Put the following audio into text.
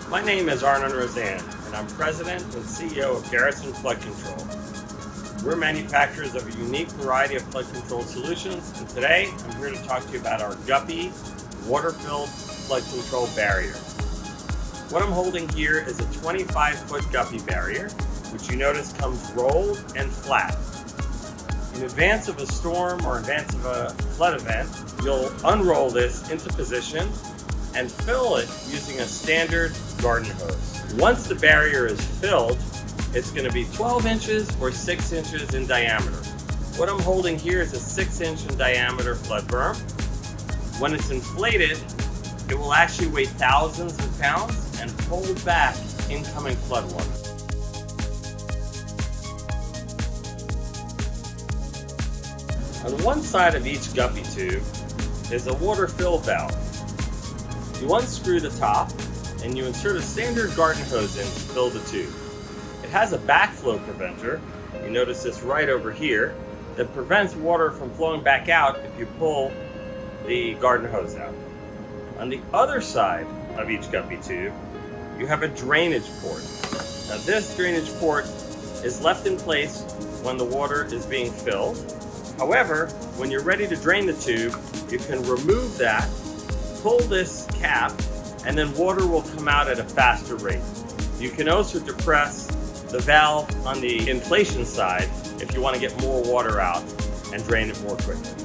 My name is Arnon Roseanne, and I'm President and CEO of Garrison Flood Control. We're manufacturers of a unique variety of flood control solutions, and today I'm here to talk to you about our Guppy water-filled flood control barrier. What I'm holding here is a 25-foot Guppy barrier, which you notice comes rolled and flat. In advance of a storm or in advance of a flood event, you'll unroll this into position and fill it using a standard garden hose. Once the barrier is filled, it's going to be 12 inches or 6 inches in diameter. What I'm holding here is a 6-inch in diameter flood berm. When it's inflated, it will actually weigh thousands of pounds and hold back incoming floodwater. On one side of each Guppy tube is a water fill valve. You unscrew the top and you insert a standard garden hose in to fill the tube. It has a backflow preventer, you notice this right over here, that prevents water from flowing back out if you pull the garden hose out. On the other side of each Guppy tube, you have a drainage port. Now this drainage port is left in place when the water is being filled. However, when you're ready to drain the tube, you can remove that, pull this cap, and then water will come out at a faster rate. You can also depress the valve on the inflation side if you want to get more water out and drain it more quickly.